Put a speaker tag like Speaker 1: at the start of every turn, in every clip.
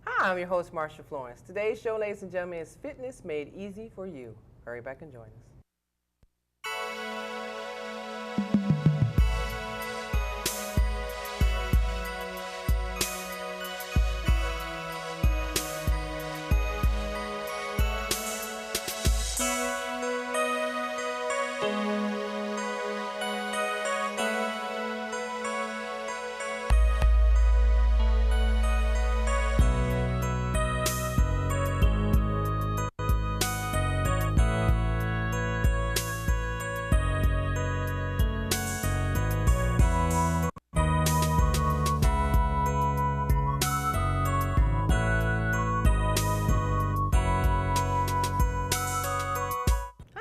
Speaker 1: Hi, I'm your host, Marsha Florence. Today's show, ladies and gentlemen, is Fitness Made Easy for You. Hurry back and join us.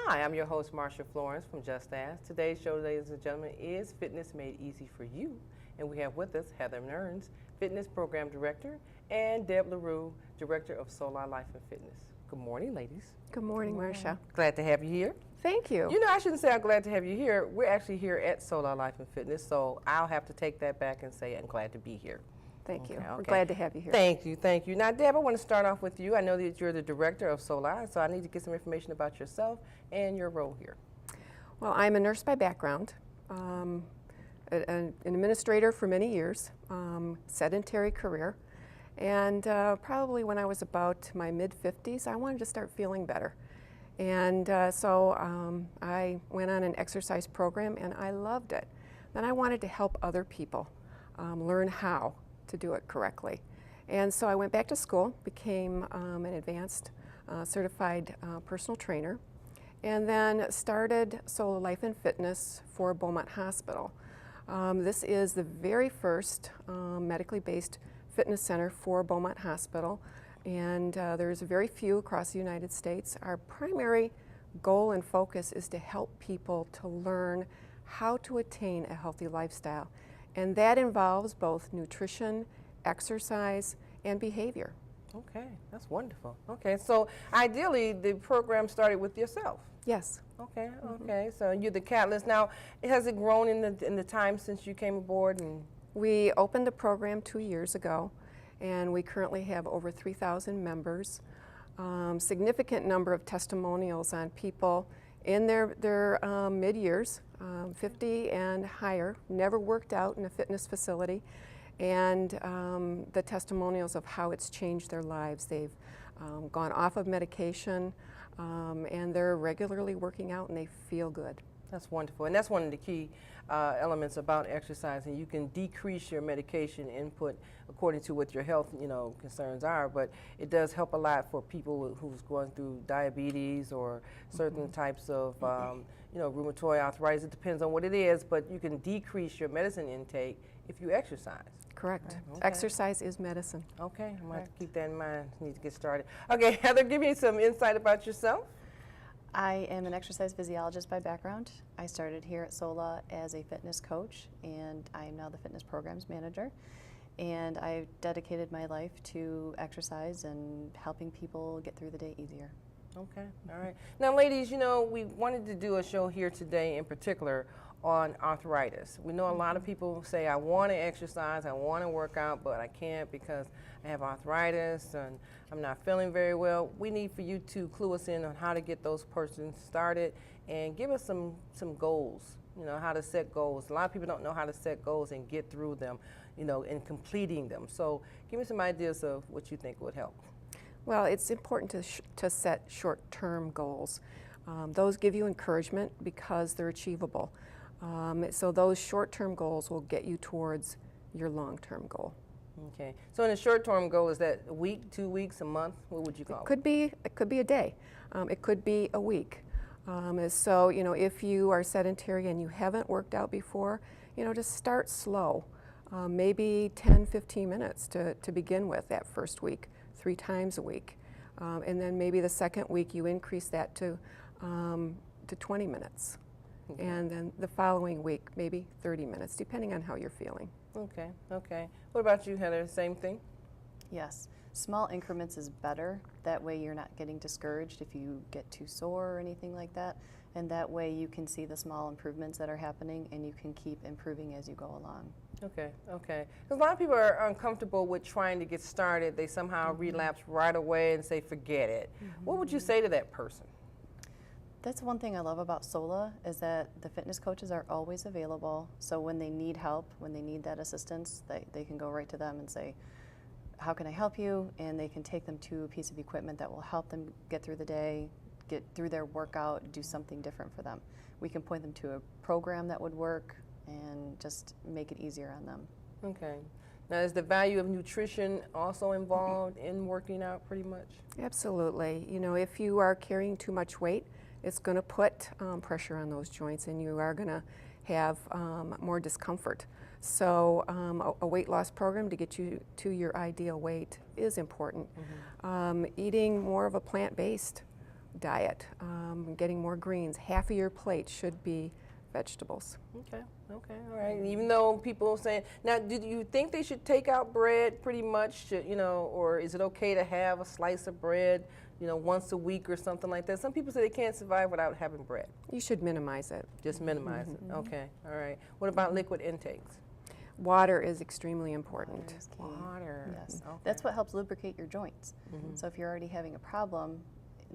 Speaker 1: Hi, I'm your host, Marsha Florence from Just Ask. Today's show, ladies and gentlemen, is Fitness Made Easy for You. And we have with us Heather Nerns, Fitness Program Director, and Deb LaRue, Director of Solar Life and Fitness. Good morning, ladies.
Speaker 2: Good morning, Marsha.
Speaker 1: Glad to have you here.
Speaker 2: Thank you.
Speaker 1: You know, I shouldn't say I'm glad to have you here. We're actually here at Solar Life and Fitness, so I'll have to take that back and say I'm glad to be here.
Speaker 2: Thank you.
Speaker 1: Okay.
Speaker 2: We're glad to have you here.
Speaker 1: Thank you, thank you. Now, Deb, I want to start off with you. I know that you're the director of Solar, so I need to get some information about yourself and your role here.
Speaker 2: Well, I'm a nurse by background, an administrator for many years, sedentary career, and probably when I was about my mid-50s, I wanted to start feeling better. And so I went on an exercise program, and I loved it. Then I wanted to help other people learn how to do it correctly. And so I went back to school, became an advanced certified personal trainer, and then started Solar Life and Fitness for Beaumont Hospital. This is the very first medically based fitness center for Beaumont Hospital, and there's very few across the United States. Our primary goal and focus is to help people to learn how to attain a healthy lifestyle. And that involves both nutrition, exercise, and behavior.
Speaker 1: Okay, that's wonderful. Okay, so ideally the program started with yourself.
Speaker 2: Yes.
Speaker 1: Okay, okay. So you're the catalyst. Now, has it grown in the time since you came aboard? And
Speaker 2: We opened the program 2 years ago, and we currently have over 3,000 members. Significant number of testimonials on people in their mid-years, 50 and higher, never worked out in a fitness facility, and the testimonials of how it's changed their lives. They've gone off of medication, and they're regularly working out, and they feel good.
Speaker 1: that's wonderful. And that's one of the key elements about exercising. You can decrease your medication input according to what your health, concerns are, but it does help a lot for people who's going through diabetes or certain types of, rheumatoid arthritis. It depends on what it is, but you can decrease your medicine intake if you exercise.
Speaker 2: Correct.
Speaker 1: Okay.
Speaker 2: Exercise is medicine.
Speaker 1: Okay, I'm going to have to keep that in mind. Need to get started. Okay, Heather, give me some insight about yourself.
Speaker 3: I am an exercise physiologist by background. I started here at SOLA as a fitness coach, and I am now the fitness programs manager. And I've dedicated my life to exercise and helping people get through the day easier.
Speaker 1: Okay, all right. Now, ladies, we wanted to do a show here today in particular on arthritis. We know a lot of people say, I want to exercise, I want to work out, but I can't because I have arthritis and I'm not feeling very well. We need for you to clue us in on how to get those persons started and give us some goals, how to set goals. A lot of people don't know how to set goals and get through them, and completing them. So give me some ideas of what you think would help.
Speaker 2: Well, it's important to set short-term goals. Those give you encouragement because they're achievable. So those short-term goals will get you towards your long-term goal.
Speaker 1: Okay. So in a short-term goal, is that a week, 2 weeks, a month? What would you call it?
Speaker 2: It could be a day. It could be a week. So if you are sedentary and you haven't worked out before, just start slow. Maybe 10, 15 minutes to begin with that first week, 3 times a week. And then maybe the second week you increase that to 20 minutes. Okay. And then the following week, maybe 30 minutes, depending on how you're feeling.
Speaker 1: Okay, okay. What about you, Heather? Same thing?
Speaker 3: Yes, small increments is better. That way you're not getting discouraged if you get too sore or anything like that. And that way you can see the small improvements that are happening and you can keep improving as you go along.
Speaker 1: Okay, okay. 'Cause a lot of people are uncomfortable with trying to get started. They somehow relapse right away and say, forget it. What would you say to that person?
Speaker 3: That's one thing I love about SOLA is that the fitness coaches are always available. So when they need help, when they need that assistance, they can go right to them and say, how can I help you? And they can take them to a piece of equipment that will help them get through the day, get through their workout, do something different for them. We can point them to a program that would work and just make it easier on them.
Speaker 1: Okay. Now, is the value of nutrition also involved in working out pretty much?
Speaker 2: Absolutely. You know, if you are carrying too much weight, it's going to put pressure on those joints, and you are going to have more discomfort. So a weight loss program to get you to your ideal weight is important. Eating more of a plant-based diet, getting more greens. Half of your plate should be vegetables.
Speaker 1: Okay, okay, all right. Even though people saying, now, do you think they should take out bread pretty much, you know, or is it okay to have a slice of bread, you know, once a week or something like that? Some people say they can't survive without having bread.
Speaker 2: You should minimize it.
Speaker 1: Just minimize it. Okay, all right. What about liquid intakes?
Speaker 2: Water is extremely important.
Speaker 3: Water is key.
Speaker 1: Water.
Speaker 3: Yes.
Speaker 1: Okay.
Speaker 3: That's what helps lubricate your joints. So if you're already having a problem,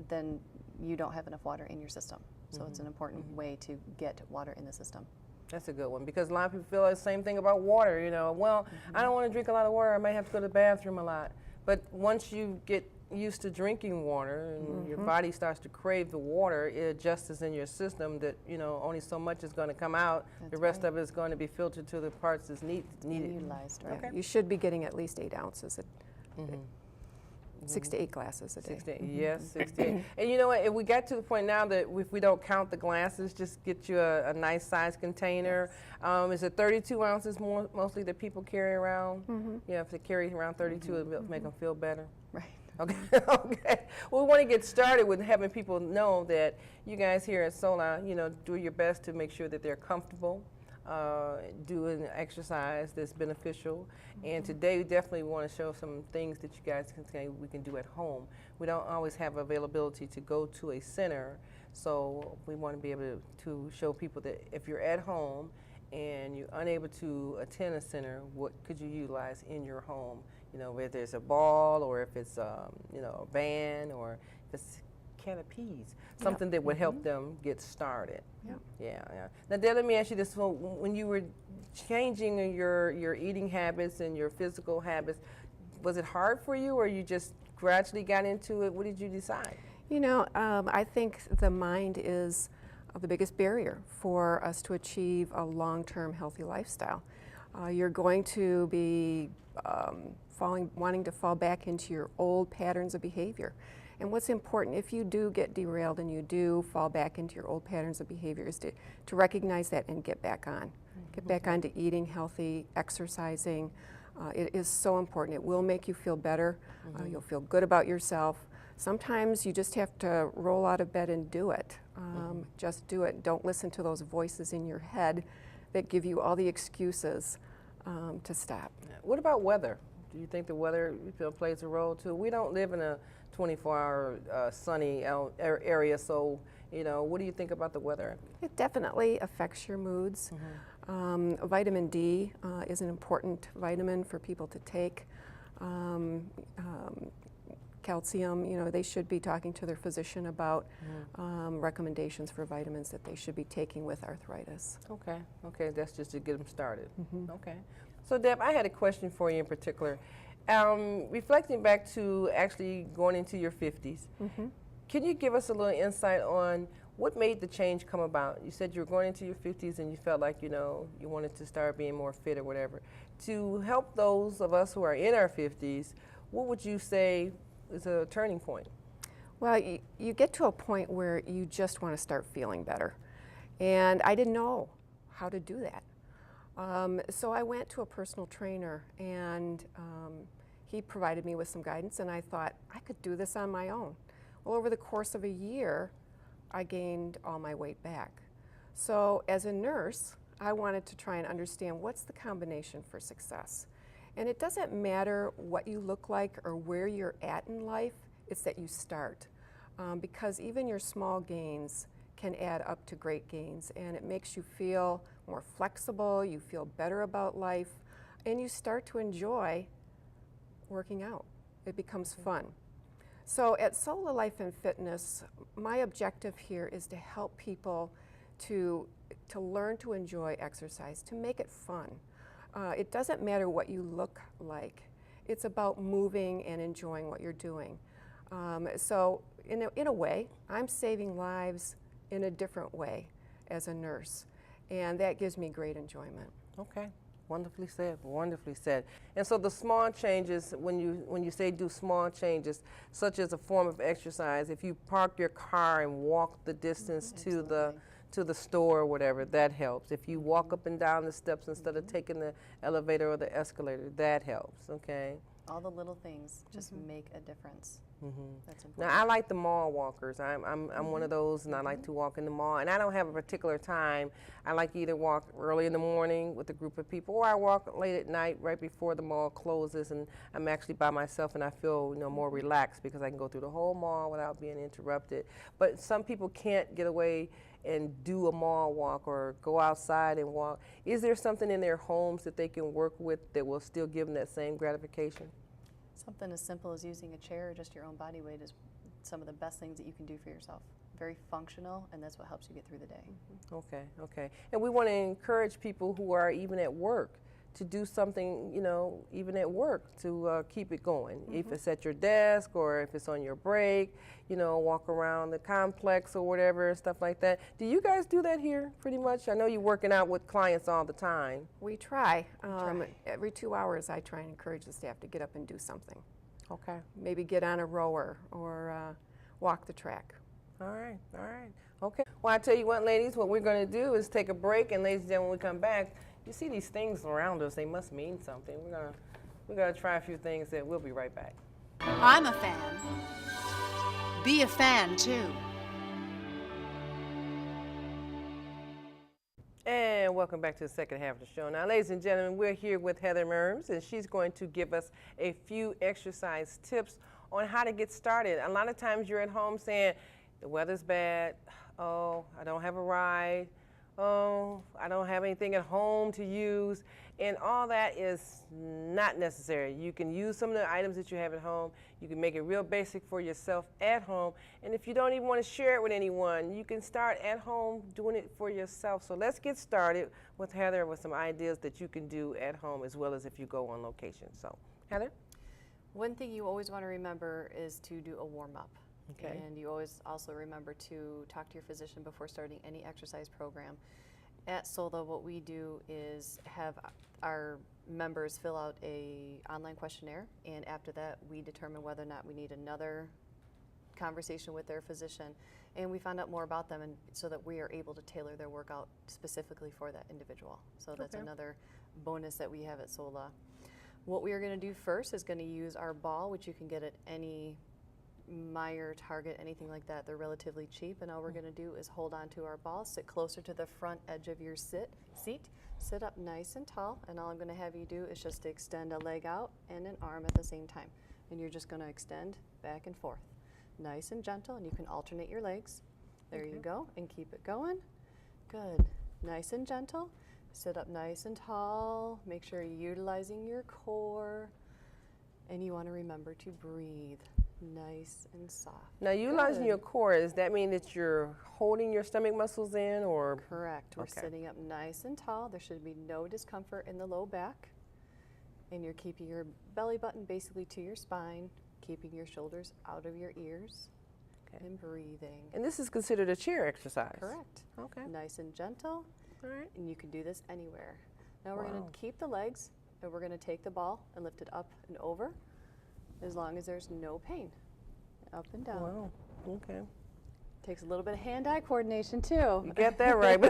Speaker 3: then you don't have enough water in your system. So it's an important way to get water in the system.
Speaker 1: That's a good one, because a lot of people feel the same thing about water, you know. Well, I don't want to drink a lot of water. I might have to go to the bathroom a lot. But once you get used to drinking water and your body starts to crave the water, it adjusts in your system that, you know, only so much is going to come out.
Speaker 3: That's
Speaker 1: the rest
Speaker 3: right.
Speaker 1: of it is going to be filtered to the parts that's needed.
Speaker 3: Utilized, right?
Speaker 2: Yeah, you should be getting at least 8 ounces, 6 to 8 glasses a day.
Speaker 1: 68, yes, 68. And you know what, if we got to the point now that if we don't count the glasses, just get you a nice size container. Is it 32 ounces mostly that people carry around? Yeah, if they carry around 32, it'll make them feel better.
Speaker 3: Right.
Speaker 1: Okay, okay. Well, we want to get started with having people know that you guys here at SOLA, you know, do your best to make sure that they're comfortable, doing exercise that's beneficial. And today we definitely want to show some things that you guys can say we can do at home. We don't always have availability to go to a center, so we want to be able to show people that if you're at home and you're unable to attend a center, what could you utilize in your home? You know, whether it's a ball or if it's, you know, a band or if it's a can of peas, something that would help them get started. Yeah. Now, Deb, let me ask you this. So when you were changing your eating habits and your physical habits, was it hard for you, or you just gradually got into it? What did you decide?
Speaker 2: You know, I think the mind is the biggest barrier for us to achieve a long-term healthy lifestyle. You're going to be wanting to fall back into your old patterns of behavior. And what's important, if you do get derailed and you do fall back into your old patterns of behavior, is to recognize that and get back on. Get back on to eating healthy, exercising. It is so important. It will make you feel better. You'll feel good about yourself. Sometimes you just have to roll out of bed and do it. Just do it. Don't listen to those voices in your head that give you all the excuses to stop.
Speaker 1: What about weather? Do you think the weather plays a role too? We don't live in a 24-hour sunny area, so, you know, what do you think about the weather?
Speaker 2: It definitely affects your moods. Vitamin D is an important vitamin for people to take. Calcium, you know, they should be talking to their physician about recommendations for vitamins that they should be taking with arthritis.
Speaker 1: Okay, that's just to get them started. Okay. So, Deb, I had a question for you in particular. Reflecting back to actually going into your 50s, can you give us a little insight on what made the change come about? You said you were going into your 50s and you felt like, you know, you wanted to start being more fit or whatever. To help those of us who are in our 50s, what would you say is a turning point?
Speaker 2: Well, you get to a point where you just want to start feeling better. And I didn't know how to do that. So I went to a personal trainer, and he provided me with some guidance, and I thought I could do this on my own. Well, over the course of a year, I gained all my weight back. So as a nurse, I wanted to try and understand what's the combination for success. And it doesn't matter what you look like or where you're at in life, it's that you start. Because even your small gains can add up to great gains, and it makes you feel more flexible, you feel better about life, and you start to enjoy working out. It becomes fun. So at Sola Life and Fitness, my objective here is to help people to learn to enjoy exercise, to make it fun. It doesn't matter what you look like. It's about moving and enjoying what you're doing. So in a way, I'm saving lives in a different way as a nurse, and that gives me great enjoyment.
Speaker 1: Okay. Wonderfully said, wonderfully said. And so the small changes, when you say do small changes, such as a form of exercise, if you park your car and walk the distance to the store or whatever, that helps. If you walk up and down the steps instead of taking the elevator or the escalator, that helps, okay?
Speaker 3: All the little things just make a difference. That's important.
Speaker 1: Now, I like the mall walkers. I'm one of those, and I like to walk in the mall. And I don't have a particular time. I like to either walk early in the morning with a group of people, or I walk late at night right before the mall closes, and I'm actually by myself, and I feel more relaxed because I can go through the whole mall without being interrupted. But some people can't get away and do a mall walk or go outside and walk. Is there something in their homes that they can work with that will still give them that same gratification?
Speaker 3: Something as simple as using a chair or just your own body weight is some of the best things that you can do for yourself. Very functional, and that's what helps you get through the day.
Speaker 1: Okay, okay. And we want to encourage people who are even at work to do something, even at work to keep it going. If it's at your desk or if it's on your break, walk around the complex or whatever, stuff like that. Do you guys do that here pretty much? I know you're working out with clients all the time.
Speaker 2: We try. Every 2 hours I try and encourage the staff to get up and do something.
Speaker 1: Okay.
Speaker 2: Maybe get on a rower or walk the track.
Speaker 1: All right, all right. Okay. Well, I tell you what, ladies, what we're going to do is take a break, and ladies and gentlemen, when we come back, you see these things around us, they must mean something. We're gonna try a few things, and we'll be right back.
Speaker 4: I'm a fan. Be a fan too.
Speaker 1: And welcome back to the second half of the show. Now, ladies and gentlemen, we're here with Heather Merms, and she's going to give us a few exercise tips on how to get started. A lot of times you're at home saying, the weather's bad, oh, I don't have a ride, oh, I don't have anything at home to use, and all that is not necessary. You can use some of the items that you have at home. You can make it real basic for yourself at home, and if you don't even want to share it with anyone, you can start at home doing it for yourself. So let's get started with Heather with some ideas that you can do at home as well as if you go on location. So, Heather?
Speaker 3: One thing you always want to remember is to do a warm-up.
Speaker 1: Okay.
Speaker 3: And you always also remember to talk to your physician before starting any exercise program. At SOLA, what we do is have our members fill out a online questionnaire, and after that we determine whether or not we need another conversation with their physician, and we find out more about them, and so that we are able to tailor their workout specifically for that individual. So that's another bonus that we have at SOLA. What we are going to do first is going to use our ball, which you can get at any Meyer, Target, anything like that. They're relatively cheap, and all we're going to do is hold on to our ball, sit closer to the front edge of your seat, sit up nice and tall, and all I'm going to have you do is just extend a leg out and an arm at the same time. And you're just going to extend back and forth. Nice and gentle, and you can alternate your legs. There you go, and keep it going. Good. Nice and gentle. Sit up nice and tall. Make sure you're utilizing your core. And you want to remember to breathe nice and soft.
Speaker 1: Now, utilizing your core, does that mean that you're holding your stomach muscles in, or?
Speaker 3: Correct. We're sitting up nice and tall. There should be no discomfort in the low back. And you're keeping your belly button basically to your spine, keeping your shoulders out of your ears, and breathing.
Speaker 1: And this is considered a chair exercise?
Speaker 3: Correct.
Speaker 1: Okay.
Speaker 3: Nice and gentle.
Speaker 1: All right.
Speaker 3: And you can do this anywhere. Now we're going to keep the legs, and we're going to take the ball and lift it up and over, as long as there's no pain. Up and down.
Speaker 1: Wow. Okay.
Speaker 3: Takes a little bit of hand-eye coordination too.
Speaker 1: You get that right.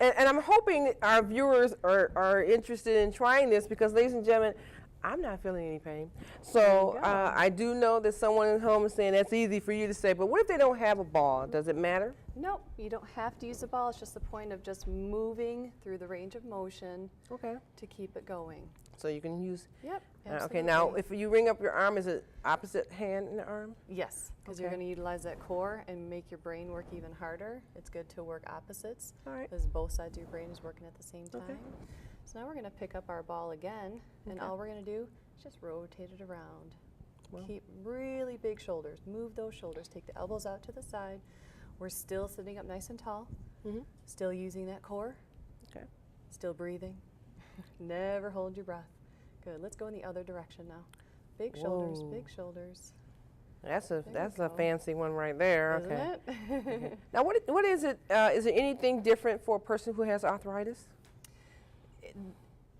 Speaker 1: and I'm hoping our viewers are interested in trying this, because, ladies and gentlemen, I'm not feeling any pain. So I do know that someone at home is saying that's easy for you to say, but what if they don't have a ball? Does it matter?
Speaker 3: Nope, you don't have to use the ball. It's just the point of just moving through the range of motion to keep it going.
Speaker 1: So you can use.
Speaker 3: Yep.
Speaker 1: Okay, now if you ring up your arm, is it opposite hand in the arm?
Speaker 3: Yes, because you're
Speaker 1: Okay.
Speaker 3: going to utilize that core and make your brain work even harder. It's good to work opposites,
Speaker 1: All right.
Speaker 3: because both sides of your brain is working at the same time.
Speaker 1: Okay.
Speaker 3: So now we're going to pick up our ball again, and
Speaker 1: Okay.
Speaker 3: all we're going to do is just rotate it around.
Speaker 1: Well.
Speaker 3: Keep really big shoulders. Move those shoulders. Take the elbows out to the side. We're still sitting up nice and tall.
Speaker 1: Mm-hmm.
Speaker 3: Still using that core.
Speaker 1: Okay.
Speaker 3: Still breathing. Never hold your breath. Good. Let's go in the other direction now. Big shoulders,
Speaker 1: Whoa.
Speaker 3: big shoulders.
Speaker 1: That's a
Speaker 3: There we go.
Speaker 1: fancy one right there.
Speaker 3: Isn't
Speaker 1: Okay.
Speaker 3: it?
Speaker 1: Now what is it? Is there anything different for a person who has arthritis?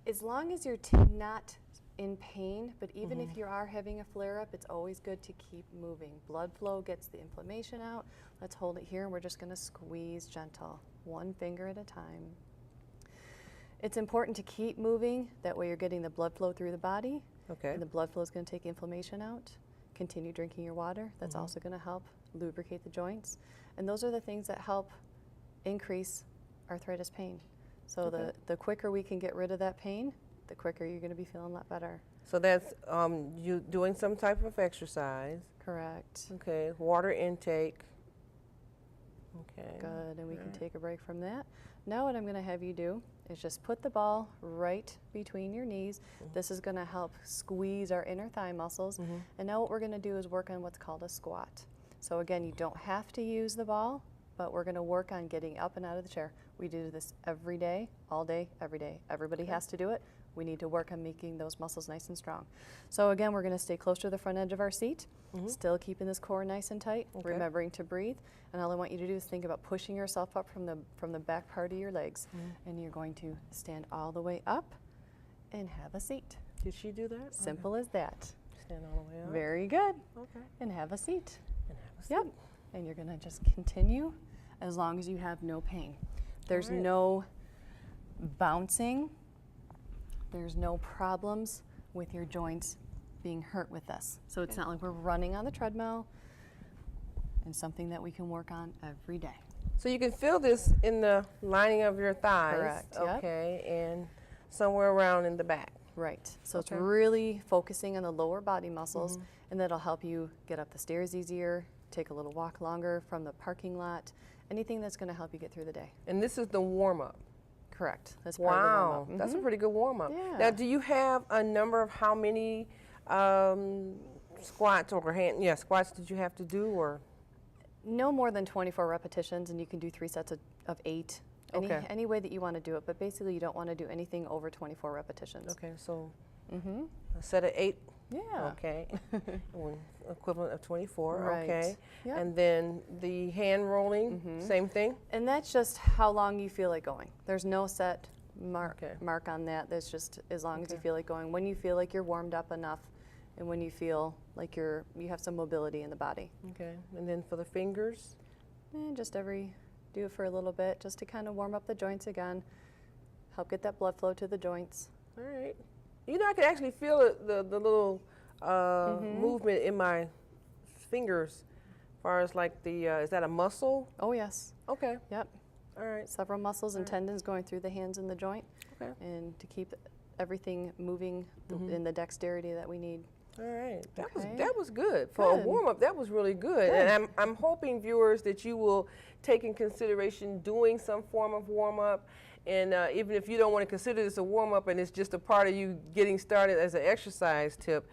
Speaker 3: As long as you're not in pain, but even if you are having a flare-up, it's always good to keep moving. Blood flow gets the inflammation out. Let's hold it here, and we're just going to squeeze gentle, one finger at a time. It's important to keep moving. That way you're getting the blood flow through the body,
Speaker 1: Okay.
Speaker 3: and the blood flow is going to take inflammation out. Continue drinking your water. That's also going to help lubricate the joints. And those are the things that help increase arthritis pain. So
Speaker 1: Okay.
Speaker 3: the quicker we can get rid of that pain, the quicker you're going to be feeling a lot better.
Speaker 1: So that's you doing some type of exercise.
Speaker 3: Correct.
Speaker 1: Okay. Water intake. Okay.
Speaker 3: Good, and we can
Speaker 1: Alright.
Speaker 3: take a break from that. Now what I'm going to have you do is just put the ball right between your knees. This is going to help squeeze our inner thigh muscles. And now what we're going to do is work on what's called a squat. So again, you don't have to use the ball, but we're going to work on getting up and out of the chair. We do this every day, all day, every day. Everybody has to do it. We need to work on making those muscles nice and strong. So again, we're going to stay close to the front edge of our seat, still keeping this core nice and tight,
Speaker 1: Okay.
Speaker 3: remembering to breathe. And all I want you to do is think about pushing yourself up from the back part of your legs. And you're going to stand all the way up and have a seat.
Speaker 1: Did she do that?
Speaker 3: Simple as that.
Speaker 1: Okay. Stand all the way up.
Speaker 3: Very good.
Speaker 1: Okay.
Speaker 3: And have a seat.
Speaker 1: And have a
Speaker 3: Yep.
Speaker 1: seat.
Speaker 3: And you're going to just continue as long as you have no pain. There's
Speaker 1: Alright.
Speaker 3: no bouncing. There's no problems with your joints being hurt with this. So it's not like we're running on the treadmill, and something that we can work on every day.
Speaker 1: So you can feel this in the lining of your thighs.
Speaker 3: Correct, yep.
Speaker 1: Okay. And somewhere around in the back.
Speaker 3: Right. So
Speaker 1: Okay.
Speaker 3: it's really focusing on the lower body muscles, and that'll help you get up the stairs easier, take a little walk longer from the parking lot, anything that's going to help you get through the day.
Speaker 1: And this is the warm up.
Speaker 3: Correct. That's part
Speaker 1: Wow,
Speaker 3: of the warm-up.
Speaker 1: that's a pretty good warm up.
Speaker 3: Yeah.
Speaker 1: Now, do you have a number of how many squats or squats did you have to do, or?
Speaker 3: No more than 24 repetitions, and you can do 3 sets of 8.
Speaker 1: Okay.
Speaker 3: Any way that you want to do it, but basically you don't want to do anything over 24 repetitions.
Speaker 1: Okay, so
Speaker 3: Mm-hmm.
Speaker 1: a set of 8.
Speaker 3: Yeah.
Speaker 1: Okay, one equivalent of 24.
Speaker 3: Right.
Speaker 1: Okay,
Speaker 3: Yep.
Speaker 1: and then the hand rolling, same thing.
Speaker 3: And that's just how long you feel like going. There's no set mark on that. That's just as long as you feel like going. When you feel like you're warmed up enough, and when you feel like you have some mobility in the body.
Speaker 1: Okay, and then for the fingers.
Speaker 3: And just do it for a little bit, just to kind of warm up the joints again, help get that blood flow to the joints.
Speaker 1: All right. You know, I can actually feel it, the little movement in my fingers, as far as like the, is that a muscle?
Speaker 3: Oh yes.
Speaker 1: Okay.
Speaker 3: Yep.
Speaker 1: All right.
Speaker 3: Several muscles and
Speaker 1: Alright.
Speaker 3: tendons going through the hands and the joint,
Speaker 1: Okay.
Speaker 3: and to keep everything moving in the dexterity that we need.
Speaker 1: All right.
Speaker 3: Okay.
Speaker 1: That was good. For a
Speaker 3: Good.
Speaker 1: warm up, that was really good. And I'm hoping, viewers, that you will take in consideration doing some form of warm up. And even if you don't want to consider this a warm up and it's just a part of you getting started as an exercise tip,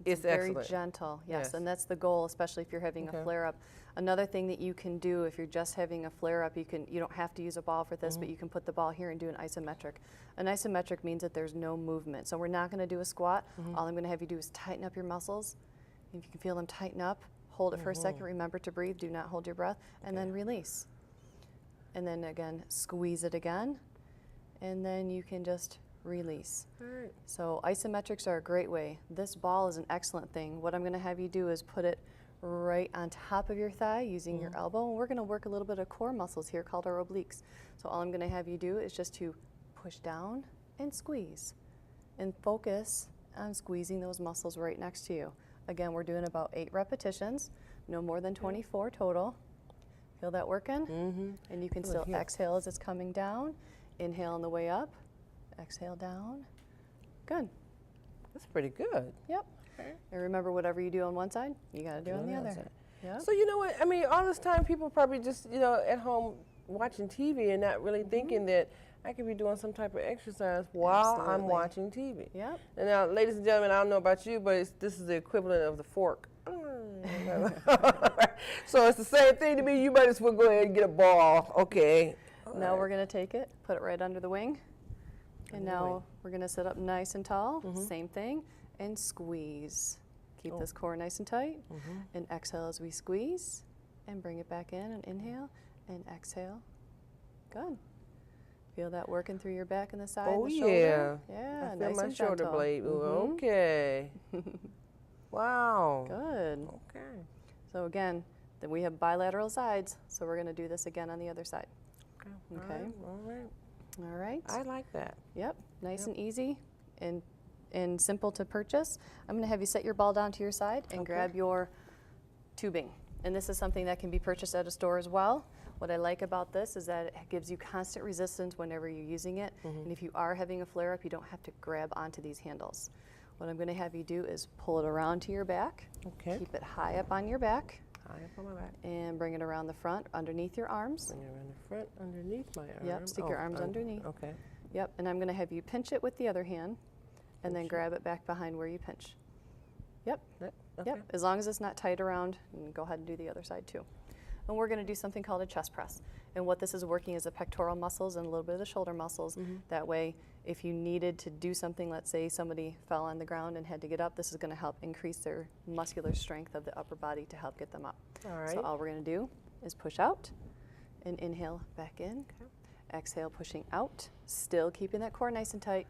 Speaker 1: it's
Speaker 3: very
Speaker 1: excellent.
Speaker 3: gentle, yes,
Speaker 1: Yes.
Speaker 3: and that's the goal, especially if you're having
Speaker 1: Okay.
Speaker 3: a flare-up. Another thing that you can do if you're just having a flare-up, you don't have to use a ball for this, but you can put the ball here and do an isometric. An isometric means that there's no movement. So we're not going to do a squat. All I'm going to have you do is tighten up your muscles. If you can feel them tighten up, hold it for a second. Remember to breathe. Do not hold your breath, and then release. And then again, squeeze it again, and then you can just release.
Speaker 1: All right.
Speaker 3: So isometrics are a great way. This ball is an excellent thing. What I'm going to have you do is put it right on top of your thigh using your elbow, and we're going to work a little bit of core muscles here called our obliques. So all I'm going to have you do is just to push down and squeeze, and focus on squeezing those muscles right next to you. Again, we're doing about 8 repetitions, no more than 24 total. Feel that working? And you can still exhale as it's coming down. Inhale on the way up. Exhale down. Good.
Speaker 1: That's pretty good.
Speaker 3: Yep.
Speaker 1: Okay.
Speaker 3: And remember, whatever you do on one side, you got to do on the other.
Speaker 1: side.
Speaker 3: Yep.
Speaker 1: So you know what? I mean, all this time people probably just, at home watching TV and not really thinking that I could be doing some type of exercise while I'm
Speaker 3: Absolutely.
Speaker 1: watching TV.
Speaker 3: Yep.
Speaker 1: And now, ladies and gentlemen, I don't know about you, but this is the equivalent of the fork. So it's the same thing to me. You might as well go ahead and get a ball. Okay.
Speaker 3: Now we're going to take it, put it right under the wing. And
Speaker 1: Under the
Speaker 3: now
Speaker 1: wing.
Speaker 3: we're going to sit up nice and tall. Same thing. And squeeze. Keep this core nice and tight. And exhale as we squeeze. And bring it back in and inhale and exhale. Good. Feel that working through your back and the side
Speaker 1: Oh,
Speaker 3: and the shoulder?
Speaker 1: yeah.
Speaker 3: Yeah,
Speaker 1: I feel
Speaker 3: nice
Speaker 1: my
Speaker 3: and
Speaker 1: shoulder
Speaker 3: gentle.
Speaker 1: blade. Ooh, okay. Wow.
Speaker 3: Good.
Speaker 1: Okay.
Speaker 3: So again, then we have bilateral sides, so we're going to do this again on the other side. Okay.
Speaker 1: All right.
Speaker 3: All right.
Speaker 1: I like that.
Speaker 3: Yep. Nice and easy and simple to purchase. I'm going to have you set your ball down to your side and grab your tubing. And this is something that can be purchased at a store as well. What I like about this is that it gives you constant resistance whenever you're using it. And if you are having a flare-up, you don't have to grab onto these handles. What I'm going to have you do is pull it around to your back.
Speaker 1: Okay.
Speaker 3: Keep it high up on your back.
Speaker 1: High up on my back.
Speaker 3: And bring it around the front, underneath your arms.
Speaker 1: Bring it around the front, underneath my arm.
Speaker 3: Yep, stick your arms underneath.
Speaker 1: Okay.
Speaker 3: Yep, and I'm going to have you pinch it with the other hand, and then grab it back behind where you pinch. Yep,
Speaker 1: Okay.
Speaker 3: yep, as long as it's not tight around, and go ahead and do the other side too. And we're going to do something called a chest press. And what this is working is the pectoral muscles and a little bit of the shoulder muscles. That way, if you needed to do something, let's say somebody fell on the ground and had to get up, this is going to help increase their muscular strength of the upper body to help get them up.
Speaker 1: All right.
Speaker 3: So all we're going to do is push out and inhale back in. Exhale, pushing out, still keeping that core nice and tight.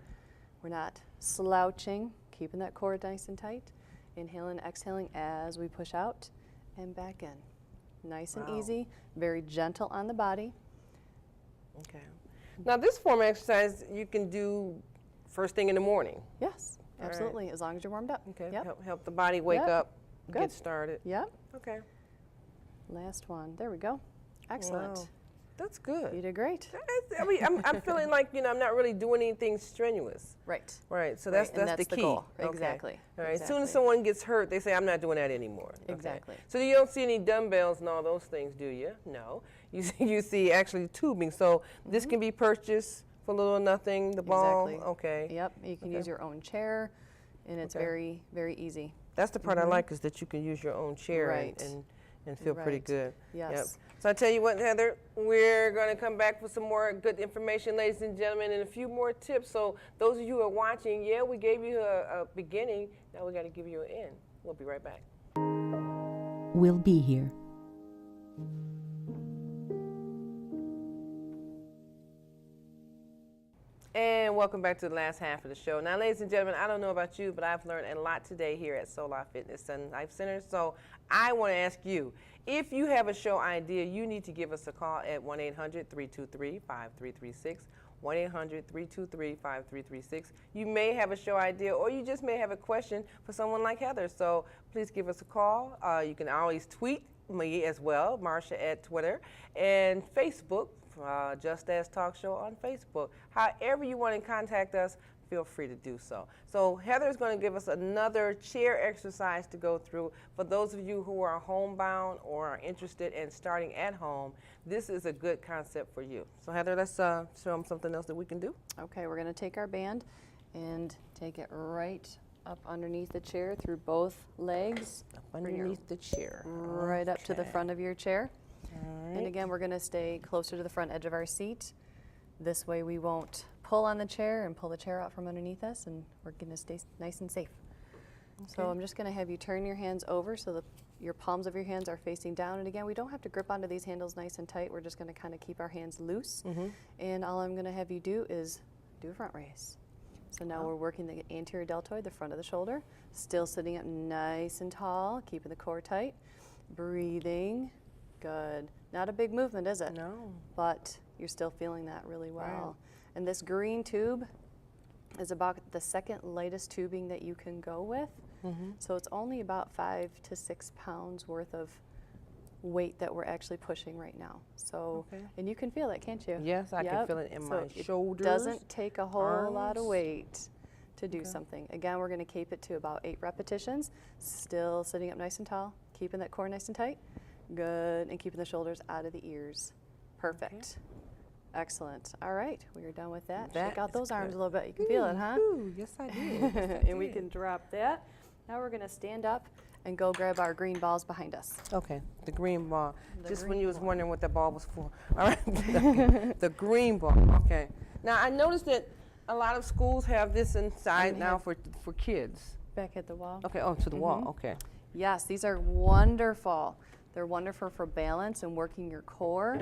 Speaker 3: We're not slouching, keeping that core nice and tight. Inhaling, exhaling as we push out and back in. Nice and easy, very gentle on the body.
Speaker 1: Okay. Now this form of exercise you can do first thing in the morning.
Speaker 3: Yes,
Speaker 1: All right.
Speaker 3: absolutely, as long as you're warmed up.
Speaker 1: Okay.
Speaker 3: Yep.
Speaker 1: Help the body wake
Speaker 3: Yep.
Speaker 1: up,
Speaker 3: Good.
Speaker 1: get started.
Speaker 3: Yep.
Speaker 1: Okay.
Speaker 3: Last one. There we go. Excellent.
Speaker 1: Wow. That's good.
Speaker 3: You did great.
Speaker 1: I mean, I'm feeling like I'm not really doing anything strenuous.
Speaker 3: Right.
Speaker 1: Right. So
Speaker 3: Right,
Speaker 1: that's
Speaker 3: and
Speaker 1: the
Speaker 3: that's the
Speaker 1: key.
Speaker 3: goal.
Speaker 1: Okay.
Speaker 3: Exactly.
Speaker 1: All right. As soon as
Speaker 3: Exactly.
Speaker 1: someone gets hurt, they say, "I'm not doing that anymore." Okay.
Speaker 3: Exactly.
Speaker 1: So you don't see any dumbbells and all those things, do you? No. You see actually tubing. So this can be purchased for little or nothing. The ball.
Speaker 3: Exactly.
Speaker 1: Okay.
Speaker 3: Yep. You can use your own chair, and it's
Speaker 1: Okay.
Speaker 3: very, very easy.
Speaker 1: That's the part I like is that you can use your own chair
Speaker 3: Right.
Speaker 1: and feel pretty
Speaker 3: Right.
Speaker 1: good.
Speaker 3: Yes.
Speaker 1: Yep. So I tell you what, Heather, we're going to come back with some more good information, ladies and gentlemen, and a few more tips. So those of you who are watching, yeah, we gave you a beginning. Now we got to give you an end. We'll be right back.
Speaker 5: We'll be here.
Speaker 1: And welcome back to the last half of the show. Now, ladies and gentlemen, I don't know about you, but I've learned a lot today here at Solar Fitness and Life Center. So I want to ask you, if you have a show idea, you need to give us a call at 1-800-323-5336. 1-800-323-5336. You may have a show idea, or you just may have a question for someone like Heather. So please give us a call. You can always tweet me as well, Marsha at Twitter, and Facebook, Just As Talk Show on Facebook. However you want to contact us, feel free to do so. So Heather's going to give us another chair exercise to go through. For those of you who are homebound or are interested in starting at home, this is a good concept for you. So Heather, let's show them something else that we can do.
Speaker 3: Okay, we're going to take our band and take it right up underneath the chair through both legs. Bring your
Speaker 1: Underneath the chair.
Speaker 3: right up to the
Speaker 1: Okay.
Speaker 3: front of your chair.
Speaker 1: All right.
Speaker 3: And again, we're going to stay closer to the front edge of our seat. This way we won't pull on the chair and pull the chair out from underneath us, and we're going to stay nice and safe. So I'm just going to have you turn your hands over so your palms of your hands are facing down. And again, we don't have to grip onto these handles nice and tight. We're just going to kind of keep our hands loose. And all I'm going to have you do is do a front raise. So now we're working the anterior deltoid, the front of the shoulder, still sitting up nice and tall, keeping the core tight, breathing. Good. Not a big movement, is it?
Speaker 1: No.
Speaker 3: But you're still feeling that really well. And this green tube is about the second lightest tubing that you can go with. So it's only about 5 to 6 pounds worth of weight that we're actually pushing right now. So,
Speaker 1: Okay.
Speaker 3: and you can feel it, can't you?
Speaker 1: Yes, I can feel it in my
Speaker 3: it
Speaker 1: shoulders,
Speaker 3: doesn't take a whole lot of
Speaker 1: arms.
Speaker 3: weight to do something. Again, we're going to keep it to about 8 repetitions, still sitting up nice and tall, keeping that core nice and tight. Good, and keeping the shoulders out of the ears. Perfect. Excellent. All right, we are done with that. Shake out those arms a little bit. You can feel it, huh?
Speaker 1: Ooh, yes, I did.
Speaker 3: And we can drop that. Now we're going to stand up and go grab our green balls behind us.
Speaker 1: Okay, the green ball.
Speaker 3: The
Speaker 1: Just when
Speaker 3: green
Speaker 1: you was
Speaker 3: ball.
Speaker 1: wondering what the ball was for. All right, the green ball. Okay. Now I noticed that a lot of schools have this inside now for kids.
Speaker 3: Back at the wall.
Speaker 1: Okay. Oh, to the wall. Okay.
Speaker 3: Yes, these are wonderful. They're wonderful for balance and working your core.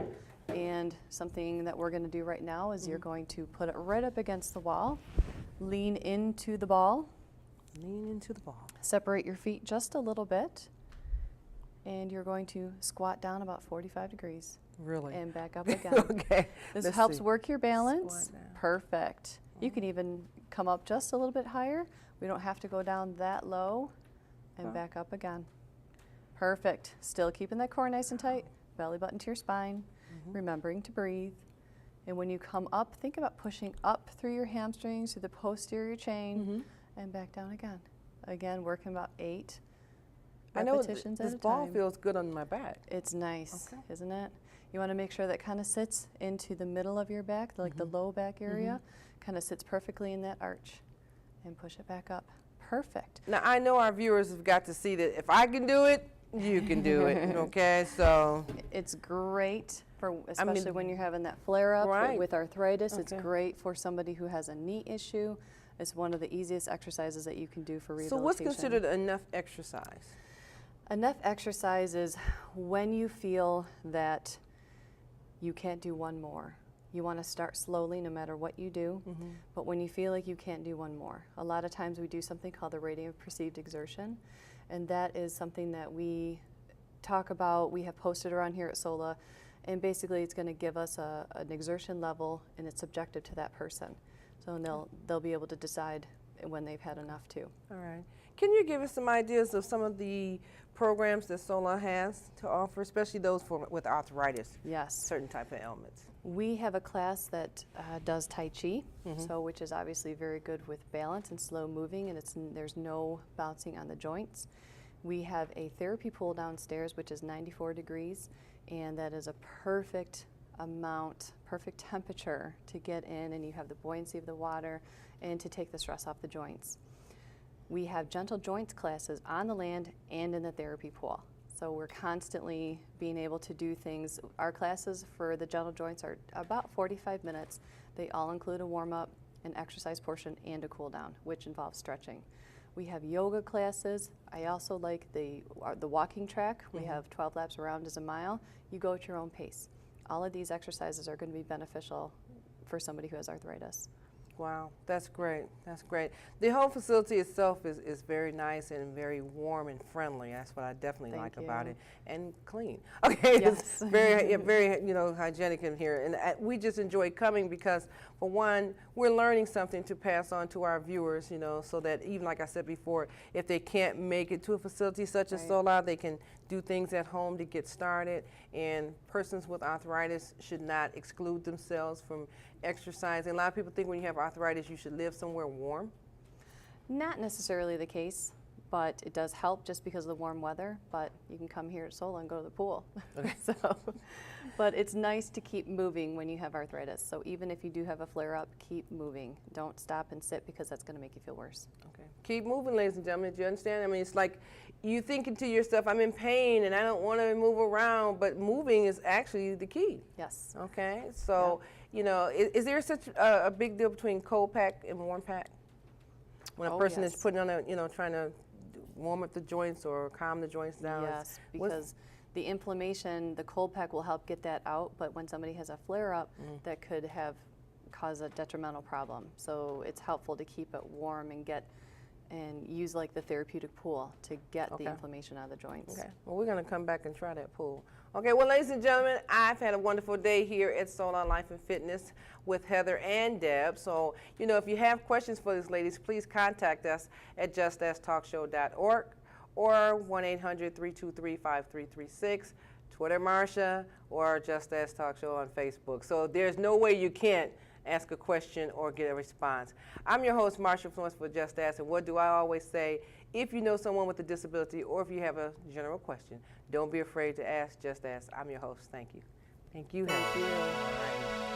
Speaker 3: And something that we're going to do right now is you're going to put it right up against the wall, lean into the ball,
Speaker 1: Lean into the ball.
Speaker 3: separate your feet just a little bit, and you're going to squat down about 45 degrees
Speaker 1: Really.
Speaker 3: and back up again.
Speaker 1: Okay.
Speaker 3: This
Speaker 1: let's
Speaker 3: helps
Speaker 1: see.
Speaker 3: work your balance.
Speaker 1: Squat down.
Speaker 3: Perfect. You can even come up just a little bit higher. We don't have to go down that low and back up again. Perfect. Still keeping that core nice and tight, belly button to your spine, remembering to breathe. And when you come up, think about pushing up through your hamstrings, through the posterior chain, and back down again. Again, working about 8
Speaker 1: I know
Speaker 3: repetitions at
Speaker 1: this
Speaker 3: a
Speaker 1: ball
Speaker 3: time.
Speaker 1: feels good on my back.
Speaker 3: It's nice,
Speaker 1: Okay.
Speaker 3: isn't it? You want to make sure that kind of sits into the middle of your back, like the low back area, kind of sits perfectly in that arch, and push it back up. Perfect.
Speaker 1: Now I know our viewers have got to see that if I can do it, you can do it. Okay, so
Speaker 3: It's great for, especially when you're having that flare up
Speaker 1: Right.
Speaker 3: with arthritis. It's
Speaker 1: Okay.
Speaker 3: great for somebody who has a knee issue. It's one of the easiest exercises that you can do for
Speaker 1: so
Speaker 3: rehabilitation.
Speaker 1: what's considered enough exercise?
Speaker 3: Enough exercise is when you feel that you can't do one more. You want to start slowly no matter what you do, but when you feel like you can't do one more. A lot of times we do something called the rating of perceived exertion, and that is something that we talk about, we have posted around here at SOLA, and basically it's going to give us an exertion level, and it's subjective to that person. So they'll be able to decide when they've had enough too.
Speaker 1: All right. Can you give us some ideas of some of the programs that SOLA has to offer, especially those with arthritis,
Speaker 3: Yes.
Speaker 1: certain type of ailments?
Speaker 3: We have a class that does Tai Chi, so which is obviously very good with balance and slow moving, and there's no bouncing on the joints. We have a therapy pool downstairs, which is 94 degrees, and that is a perfect amount, perfect temperature to get in, and you have the buoyancy of the water and to take the stress off the joints. We have gentle joints classes on the land and in the therapy pool. So we're constantly being able to do things. Our classes for the gentle joints are about 45 minutes. They all include a warm-up, an exercise portion, and a cool-down, which involves stretching. We have yoga classes. I also like the walking track. We have 12 laps around is a mile. You go at your own pace. All of these exercises are going to be beneficial for somebody who has arthritis.
Speaker 1: Wow, that's great. That's great. The whole facility itself is very nice and very warm and friendly. That's what I definitely
Speaker 3: Thank
Speaker 1: like about
Speaker 3: you.
Speaker 1: it. And clean. Okay,
Speaker 3: Yes.
Speaker 1: it's very hygienic in here. And we just enjoy coming because, for one, we're learning something to pass on to our viewers, so that even like I said before, if they can't make it to a facility such as
Speaker 3: Right.
Speaker 1: SOLA, they can do things at home to get started. And persons with arthritis should not exclude themselves from exercising. A lot of people think when you have arthritis, you should live somewhere warm.
Speaker 3: Not necessarily the case, but it does help just because of the warm weather. But you can come here at SOLA and go to the pool.
Speaker 1: Okay.
Speaker 3: But it's nice to keep moving when you have arthritis. So even if you do have a flare-up, keep moving. Don't stop and sit because that's going to make you feel worse.
Speaker 1: Okay. Keep moving, ladies and gentlemen. Do you understand? I mean, it's like you thinking to yourself, I'm in pain and I don't want to move around, but moving is actually the key.
Speaker 3: Yes.
Speaker 1: Okay? So, is there such a big deal between cold pack and warm pack? When a
Speaker 3: Oh,
Speaker 1: person is
Speaker 3: yes.
Speaker 1: putting on trying to warm up the joints or calm the joints down?
Speaker 3: Yes, because the inflammation, the cold pack will help get that out, but when somebody has a flare-up, that could cause a detrimental problem. So it's helpful to keep it warm and use like the therapeutic pool to get the inflammation out of the joints.
Speaker 1: Okay. Well, we're going to come back and try that pool. Okay. Well, ladies and gentlemen, I've had a wonderful day here at SOLA Life and Fitness with Heather and Deb. So, if you have questions for these ladies, please contact us at justastalkshow.org or 1-800-323-5336, Twitter Marsha, or Just As Talk Show on Facebook. So there's no way you can't ask a question or get a response. I'm your host, Marsha Florence for Just Ask, and what do I always say? If you know someone with a disability or if you have a general question, don't be afraid to ask, just ask. I'm your host. Thank you. Thank you. Thank you. All right.